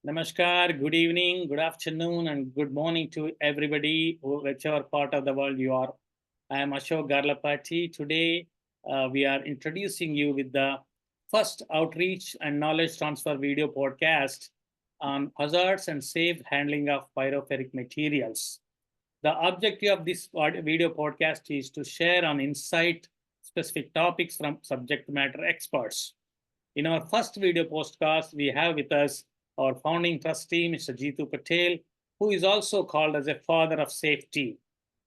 Namaskar, good evening, good afternoon, and good morning to everybody, whichever part of the world you are. I am Ashok Garlapati. Today, we are introducing you with the first outreach and knowledge transfer video podcast on hazards and safe handling of pyrophoric materials. The objective of this video podcast is to share on insight specific topics from subject matter experts. In our first video podcast, we have with us our founding trustee, Mr. Jitu Patel, who is also called as a father of safety.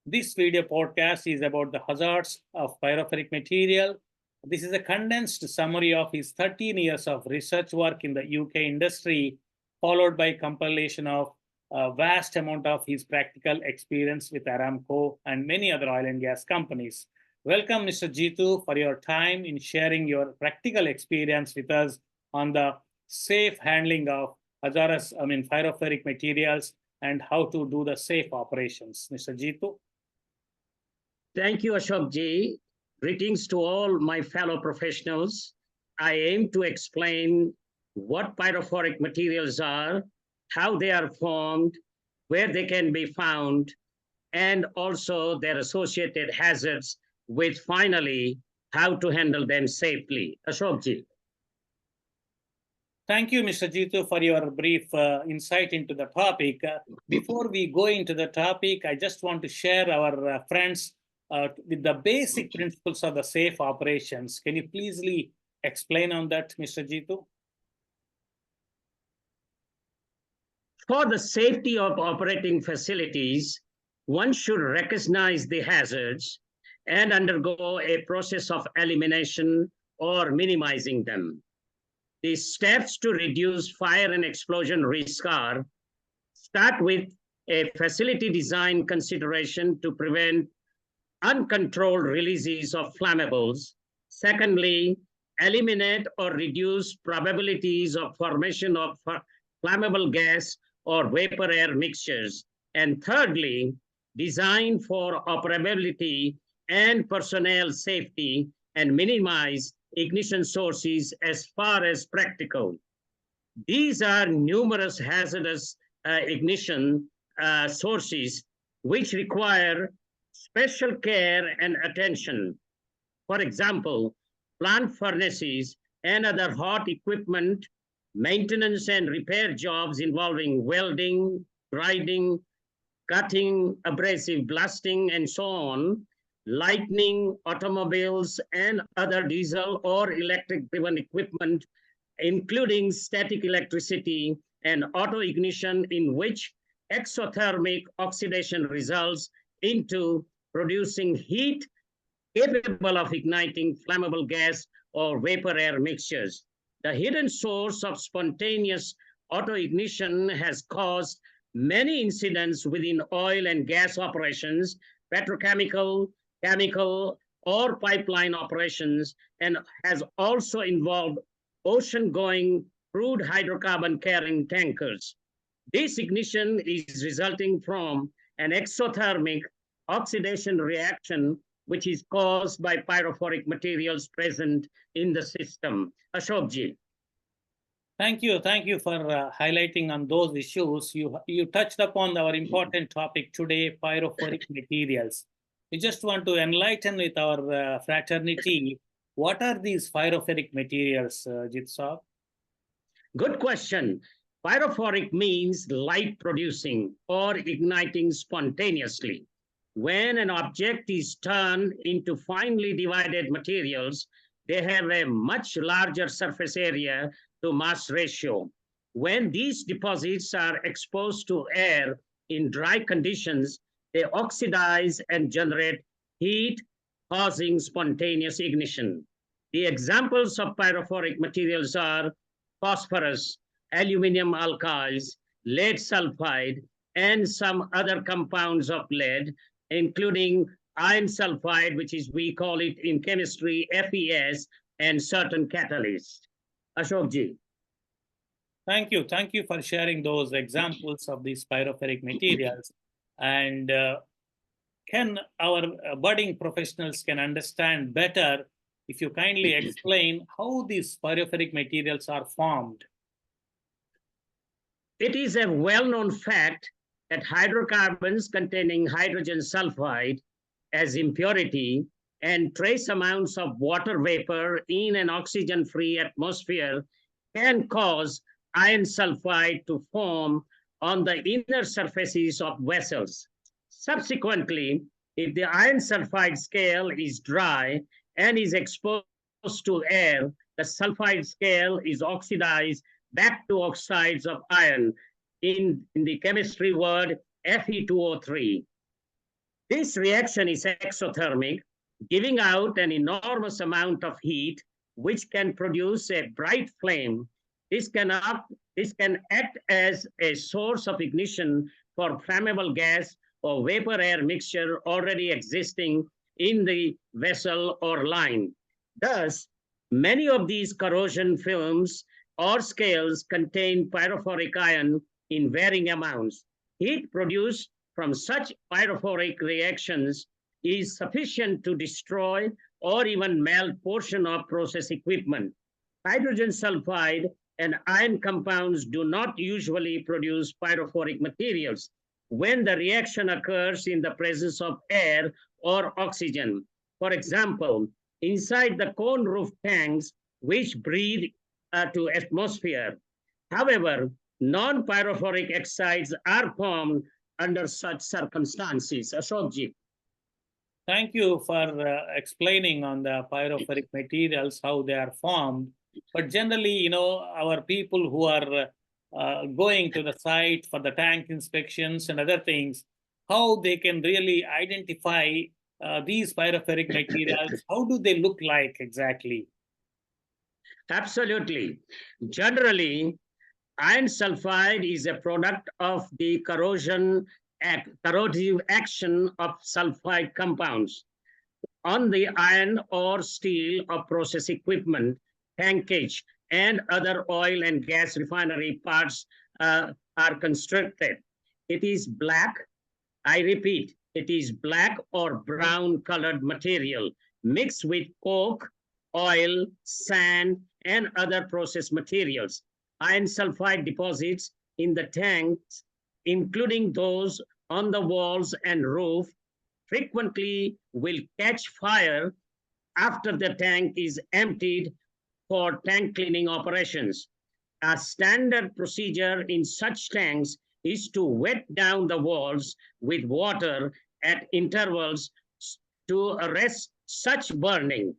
This video podcast is about the hazards of pyrophoric material. This is a condensed summary of his 13 years of research work in the UK industry, followed by compilation of a vast amount of his practical experience with Aramco and many other oil and gas companies. Welcome, Mr. Jitu, for your time in sharing your practical experience with us on the safe handling of hazardous, pyrophoric materials and how to do the safe operations. Mr. Jitu. Thank you, Ashok ji. Greetings to all my fellow professionals. I aim to explain what pyrophoric materials are, how they are formed, where they can be found, and also their associated hazards, with finally how to handle them safely. Ashok ji. Thank you, Mr. Jitu, for your brief insight into the topic. Before we go into the topic, I just want to share our friends with the basic principles of the safe operations. Can you please explain on that, Mr. Jitu? For the safety of operating facilities, one should recognize the hazards and undergo a process of elimination or minimizing them. The steps to reduce fire and explosion risk are: start with a facility design consideration to prevent uncontrolled releases of flammables. Secondly, eliminate or reduce probabilities of formation of flammable gas or vapor air mixtures. And thirdly, design for operability and personnel safety and minimize ignition sources as far as practical. These are numerous hazardous ignition sources which require special care and attention. For example, plant furnaces and other hot equipment, maintenance and repair jobs involving welding, grinding, cutting, abrasive blasting, and so on, lighting, automobiles, and other diesel or electric-driven equipment, including static electricity and auto ignition, in which exothermic oxidation results into producing heat capable of igniting flammable gas or vapor air mixtures. The hidden source of spontaneous auto ignition has caused many incidents within oil and gas operations, petrochemical, chemical, or pipeline operations, and has also involved ocean-going crude hydrocarbon carrying tankers. This ignition is resulting from an exothermic oxidation reaction, which is caused by pyrophoric materials present in the system. Ashok ji. Thank you for highlighting on those issues. You touched upon our important topic today, pyrophoric materials. We just want to enlighten with our fraternity, what are these pyrophoric materials, Jit? Good question. Pyrophoric means light producing or igniting spontaneously. When an object is turned into finely divided materials, they have a much larger surface area to mass ratio. When these deposits are exposed to air in dry conditions, they oxidize and generate heat, causing spontaneous ignition. The examples of pyrophoric materials are phosphorus, aluminum alkyls, lead sulfide, and some other compounds of lead, including iron sulfide, which is, we call it in chemistry, FES, and certain catalysts. Ashok ji. Thank you for sharing those examples of these pyrophoric materials. And can our budding professionals can understand better if you kindly explain how these pyrophoric materials are formed? It is a well-known fact that hydrocarbons containing hydrogen sulfide as impurity and trace amounts of water vapor in an oxygen-free atmosphere can cause iron sulfide to form on the inner surfaces of vessels. Subsequently, if the iron sulfide scale is dry and is exposed to air, the sulfide scale is oxidized back to oxides of iron, in the chemistry word Fe2O3. This reaction is exothermic, giving out an enormous amount of heat, which can produce a bright flame. This can act as a source of ignition for flammable gas or vapor-air mixture already existing in the vessel or line. Thus, many of these corrosion films or scales contain pyrophoric iron in varying amounts. Heat produced from such pyrophoric reactions is sufficient to destroy or even melt portion of process equipment. Hydrogen sulfide and iron compounds do not usually produce pyrophoric materials when the reaction occurs in the presence of air or oxygen. For example, inside the cone roof tanks, which breathe to atmosphere. However, non-pyrophoric oxides are formed under such circumstances. Ashokji. Thank you for explaining on the pyrophoric materials, how they are formed. But generally, our people who are going to the site for the tank inspections and other things, how they can really identify these pyrophoric materials, how do they look like exactly? Absolutely. Generally, iron sulfide is a product of the corrosive action of sulfide compounds on the iron or steel of process equipment, tankage, and other oil and gas refinery parts are constructed. It is black, I repeat, it is black or brown colored material mixed with coke, oil, sand, and other process materials. Iron sulfide deposits in the tanks, including those on the walls and roof, frequently will catch fire after the tank is emptied for tank cleaning operations. A standard procedure in such tanks is to wet down the walls with water at intervals to arrest such burning.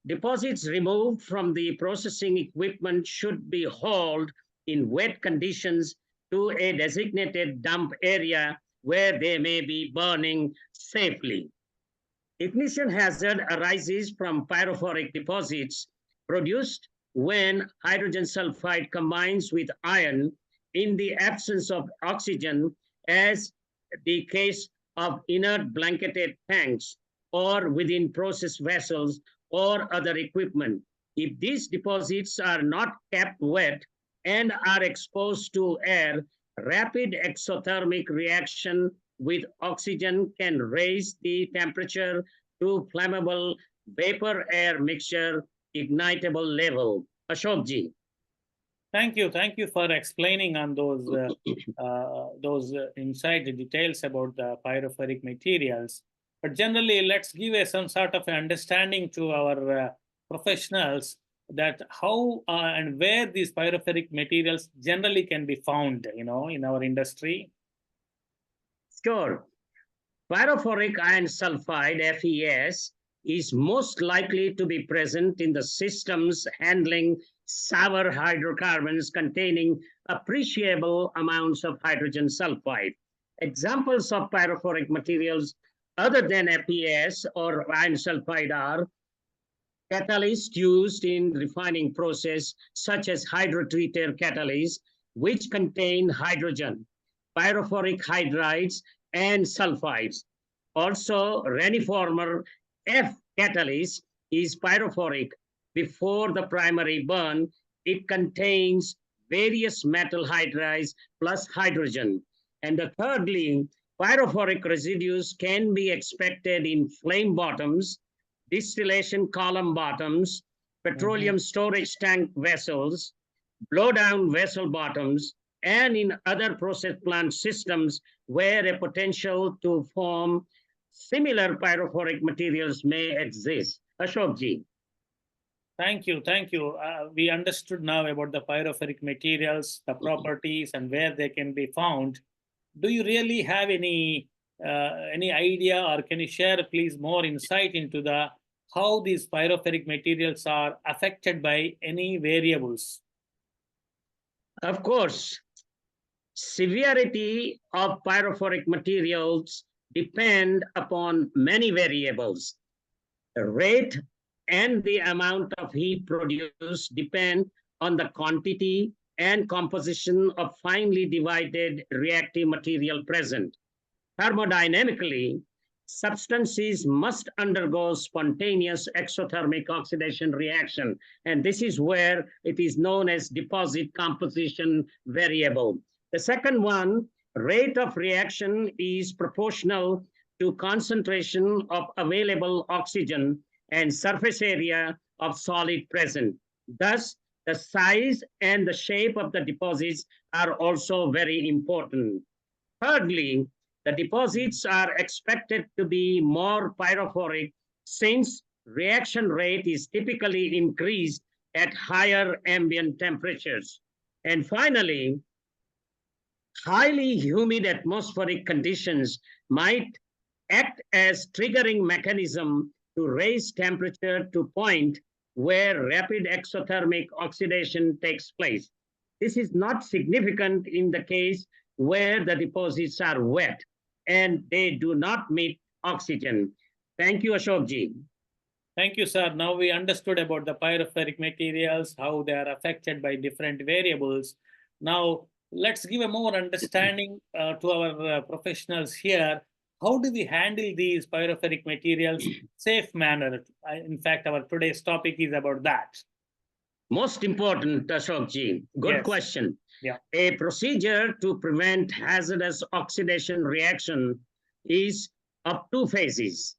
Deposits removed from the processing equipment should be hauled in wet conditions to a designated dump area where they may be burning safely. Ignition hazard arises from pyrophoric deposits produced when hydrogen sulfide combines with iron in the absence of oxygen, as the case of inert blanketed tanks or within process vessels or other equipment. If these deposits are not kept wet and are exposed to air, rapid exothermic reaction with oxygen can raise the temperature to flammable vapor-air mixture ignitable level. Ashokji. Thank you for explaining on those inside details about the pyrophoric materials. But generally, let's give some sort of understanding to our professionals that how and where these pyrophoric materials generally can be found, in our industry. Sure. Pyrophoric iron sulfide, FES, is most likely to be present in the systems handling sour hydrocarbons containing appreciable amounts of hydrogen sulfide. Examples of pyrophoric materials other than FES or iron sulfide are catalysts used in refining process, such as hydrotreater catalysts, which contain hydrogen, pyrophoric hydrides, and sulfides. Also, reniformer F catalyst is pyrophoric. Before the primary burn, it contains various metal hydrides plus hydrogen. And thirdly, pyrophoric residues can be expected in flame bottoms, distillation column bottoms, petroleum storage tank vessels, blowdown vessel bottoms, and in other process plant systems where a potential to form similar pyrophoric materials may exist. Ashokji. Thank you. Thank you. We understood now about the pyrophoric materials, the properties, and where they can be found. Do you really have any idea, or can you share, please, more insight into the how these pyrophoric materials are affected by any variables? Of course, severity of pyrophoric materials depend upon many variables. The rate and the amount of heat produced depend on the quantity and composition of finely divided reactive material present. Thermodynamically, substances must undergo spontaneous exothermic oxidation reaction, and this is where it is known as deposit composition variable. The second one, rate of reaction, is proportional to concentration of available oxygen and surface area of solid present. Thus, the size and the shape of the deposits are also very important. Thirdly, the deposits are expected to be more pyrophoric since reaction rate is typically increased at higher ambient temperatures. And finally, highly humid atmospheric conditions might act as triggering mechanism to raise temperature to point where rapid exothermic oxidation takes place. This is not significant in the case where the deposits are wet and they do not meet oxygen. Thank you, Ashokji. Thank you, sir. Now we understood about the pyrophoric materials, how they are affected by different variables. Now, let's give a more understanding to our professionals here. How do we handle these pyrophoric materials in safe manner? In fact, our today's topic is about that. Most important, Ashokji. Good question. Yeah. A procedure to prevent hazardous oxidation reaction is of two phases.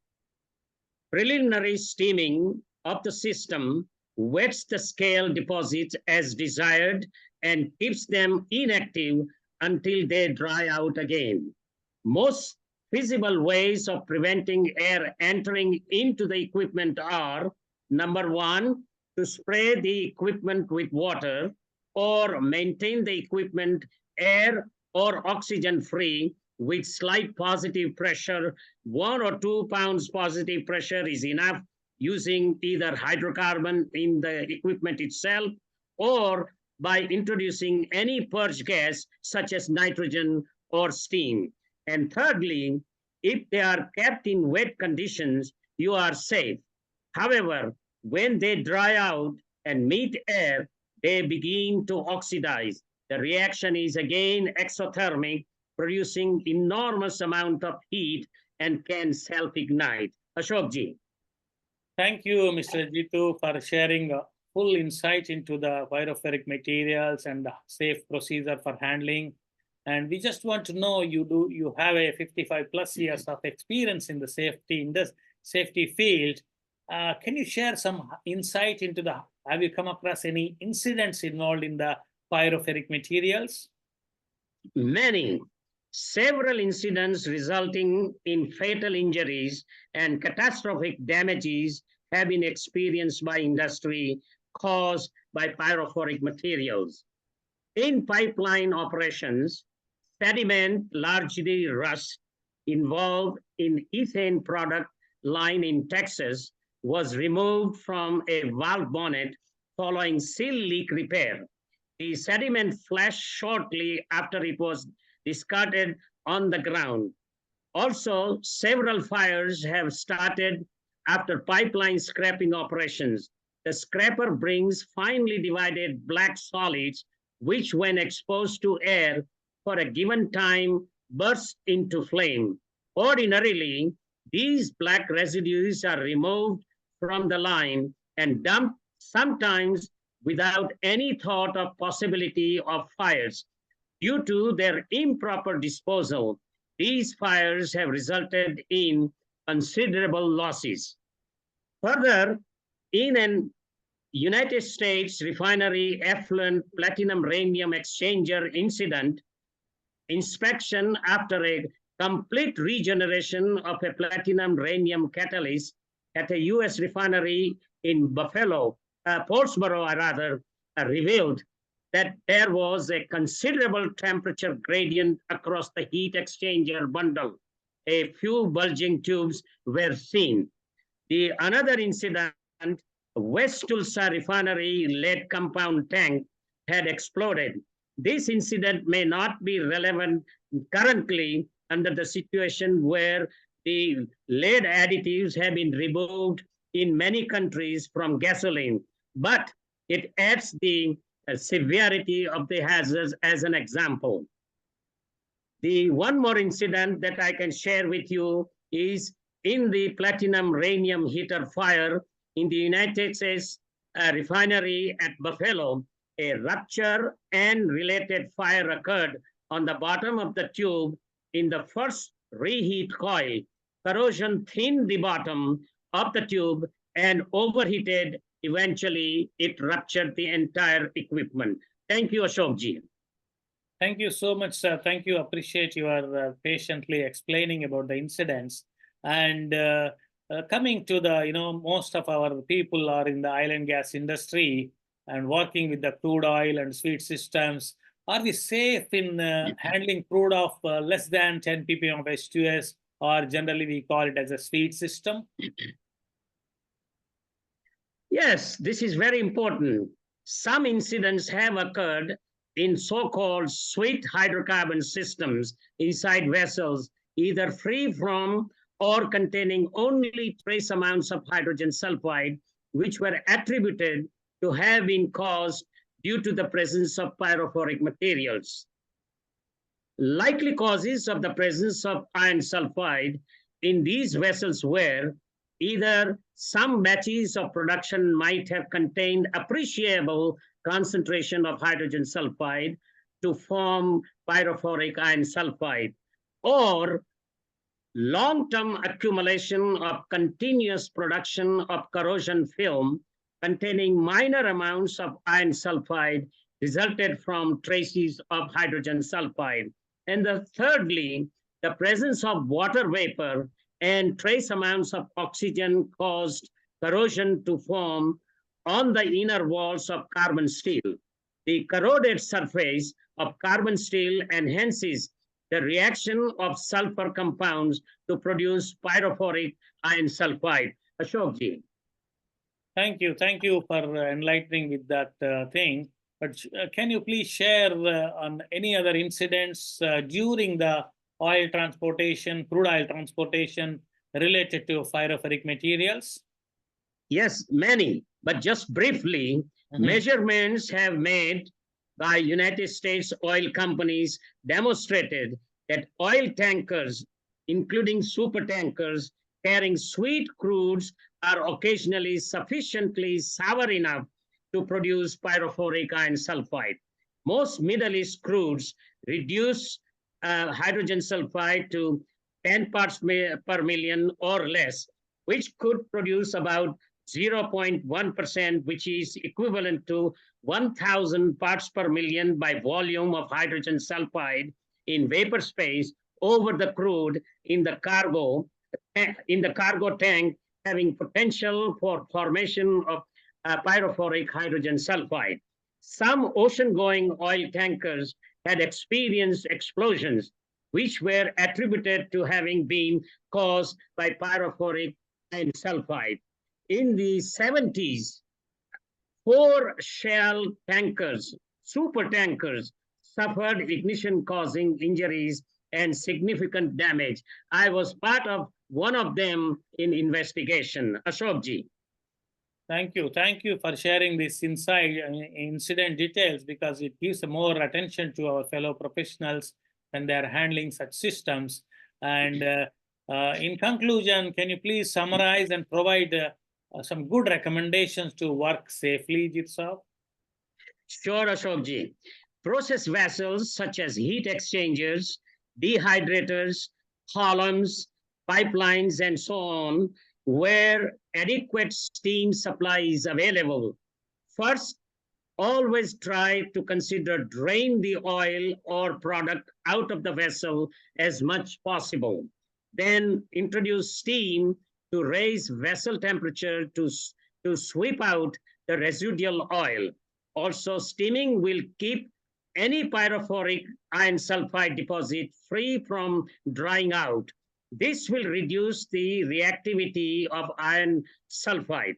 Preliminary steaming of the system wets the scale deposits as desired and keeps them inactive until they dry out again. Most feasible ways of preventing air entering into the equipment are, number one, to spray the equipment with water or maintain the equipment air or oxygen free with slight positive pressure. 1 or 2 pounds positive pressure is enough, using either hydrocarbon in the equipment itself or by introducing any purge gas such as nitrogen or steam. And thirdly, if they are kept in wet conditions, you are safe. However, when they dry out and meet air, they begin to oxidize. The reaction is again exothermic, producing enormous amount of heat and can self-ignite. Ashokji. Thank you, Mr. Jitu, for sharing full insight into the pyrophoric materials and the safe procedure for handling. And we just want to know, you have a 55 plus years of experience in the safety field. Can you share some insight into have you come across any incidents involved in the pyrophoric materials? Many. Several incidents resulting in fatal injuries and catastrophic damages have been experienced by industry caused by pyrophoric materials. In pipeline operations, sediment, largely rust, involved in ethane product line in Texas was removed from a valve bonnet following seal leak repair. The sediment flashed shortly after it was discarded on the ground. Also, several fires have started after pipeline scrapping operations. The scraper brings finely divided black solids, which when exposed to air for a given time burst into flame. Ordinarily, these black residues are removed from the line and dumped, sometimes without any thought of possibility of fires. Due to their improper disposal, these fires have resulted in considerable losses. Further, in an United States refinery effluent platinum rhenium exchanger incident inspection after a complete regeneration of a platinum rhenium catalyst at a U.S. refinery in Portsboro rather, revealed that there was a considerable temperature gradient across the heat exchanger bundle. A few bulging tubes were seen. Another incident, West Tulsa refinery lead compound tank had exploded. This incident may not be relevant currently under the situation where the lead additives have been removed in many countries from gasoline, but it adds the severity of the hazards as an example. The one more incident that I can share with you is in the platinum rhenium heater fire in the United States refinery at Buffalo. A rupture and related fire occurred on the bottom of the tube in the first reheat coil. Corrosion thinned the bottom of the tube and overheated. Eventually, it ruptured the entire equipment. Thank you, Ashokji. Thank you so much, sir. Thank you. Appreciate your patiently explaining about the incidents. And coming to the, most of our people are in the oil and gas industry and working with the crude oil and sweet systems. Are we safe in handling crude of less than 10 ppm of H2S, or generally we call it as a sweet system? Yes, this is very important. Some incidents have occurred in so-called sweet hydrocarbon systems inside vessels, either free from or containing only trace amounts of hydrogen sulfide, which were attributed to have been caused due to the presence of pyrophoric materials. Likely causes of the presence of iron sulfide in these vessels were either some batches of production might have contained appreciable concentration of hydrogen sulfide to form pyrophoric iron sulfide, or long-term accumulation of continuous production of corrosion film containing minor amounts of iron sulfide resulted from traces of hydrogen sulfide. And thirdly, the presence of water vapor and trace amounts of oxygen caused corrosion to form on the inner walls of carbon steel. The corroded surface of carbon steel enhances the reaction of sulfur compounds to produce pyrophoric iron sulfide. Ashokji. Thank you. Thank you for enlightening with that thing. But can you please share on any other incidents during the oil transportation, crude oil transportation related to pyrophoric materials? Yes, many, but just briefly, measurements have made by United States oil companies demonstrated that oil tankers, including super tankers carrying sweet crudes, are occasionally sufficiently sour enough to produce pyrophoric iron sulfide. Most Middle East crudes reduce hydrogen sulfide to 10 parts per million or less, which could produce about 0.1%, which is equivalent to 1,000 parts per million by volume of hydrogen sulfide in vapor space over the crude in the cargo tank, having potential for formation of pyrophoric hydrogen sulfide. Some ocean-going oil tankers had experienced explosions, which were attributed to having been caused by pyrophoric iron sulfide. In the 70s, 4 shell tankers, super tankers, suffered ignition-causing injuries and significant damage. I was part of one of them in investigation. Ashokji. Thank you. Thank you for sharing this incident details, because it gives more attention to our fellow professionals when they are handling such systems. And in conclusion, can you please summarize and provide some good recommendations to work safely, Jitu? Sure, Ashokji. Process vessels such as heat exchangers, dehydrators, columns, pipelines, and so on, where adequate steam supply is available, First, always try to consider drain the oil or product out of the vessel as much possible. Then introduce steam to raise vessel temperature to sweep out the residual oil. Also, steaming will keep any pyrophoric iron sulfide deposit free from drying out. This will reduce the reactivity of iron sulfide.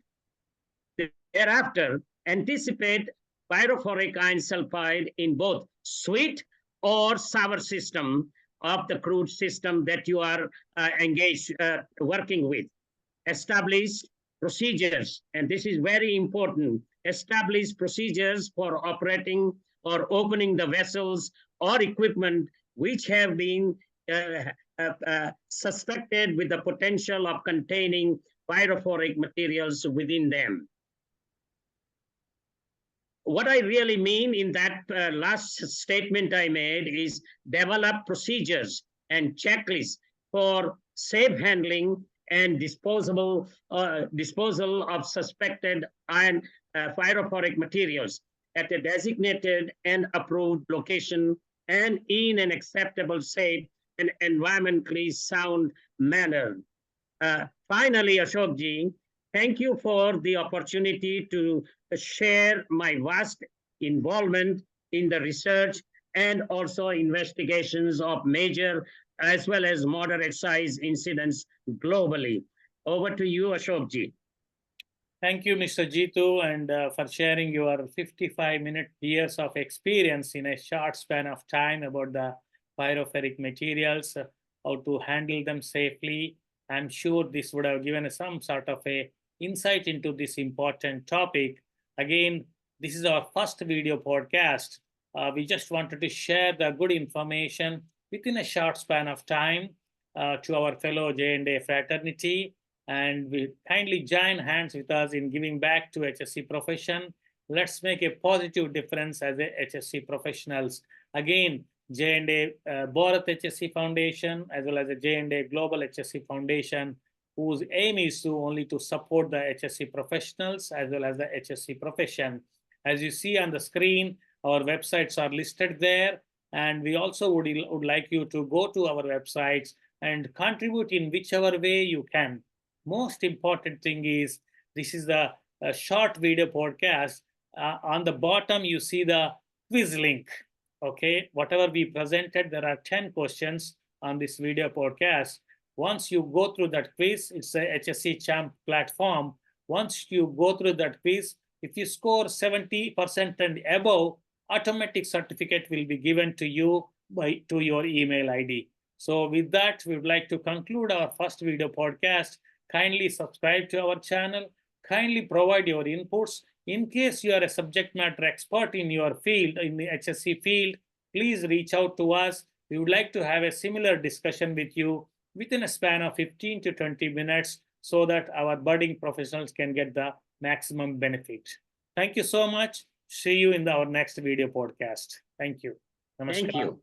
Thereafter, anticipate pyrophoric iron sulfide in both sweet or sour system of the crude system that you are working with. Establish procedures, and this is very important. Establish procedures for operating or opening the vessels or equipment which have been suspected with the potential of containing pyrophoric materials within them. What I really mean in that last statement I made is develop procedures and checklists for safe handling and disposal of suspected iron pyrophoric materials at a designated and approved location and in an acceptable, safe, and environmentally sound manner. Finally, Ashokji, thank you for the opportunity to share my vast involvement in the research and also investigations of major as well as moderate size incidents globally. Over to you, Ashokji. Thank you, Mr. Jitu, and for sharing your 55-minute years of experience in a short span of time about the pyrophoric materials, how to handle them safely. I'm sure this would have given some sort of a insight into this important topic. Again, this is our first video podcast. We just wanted to share the good information within a short span of time to our fellow J&A fraternity. And we kindly join hands with us in giving back to HSE profession. Let's make a positive difference as a HSE professionals. Again, J&A Bharat HSE Foundation, as well as the J&A Global HSE Foundation, whose aim is to only to support the HSE professionals as well as the HSE profession. As you see on the screen, our websites are listed there. And we also would like you to go to our websites and contribute in whichever way you can. Most important thing is, this is the short video podcast. On the bottom, you see the quiz link. Okay, whatever we presented, there are 10 questions on this video podcast. Once you go through that quiz, it's a HSE Champ platform. Once you go through that quiz, if you score 70% and above, automatic certificate will be given to you to your email ID. So with that, we would like to conclude our first video podcast. Kindly subscribe to our channel. Kindly provide your inputs. In case you are a subject matter expert in your field, in the HSE field, please reach out to us. We would like to have a similar discussion with you within a span of 15 to 20 minutes so that our budding professionals can get the maximum benefit. Thank you so much. See you in our next video podcast. Thank you. Namaskar. Thank you.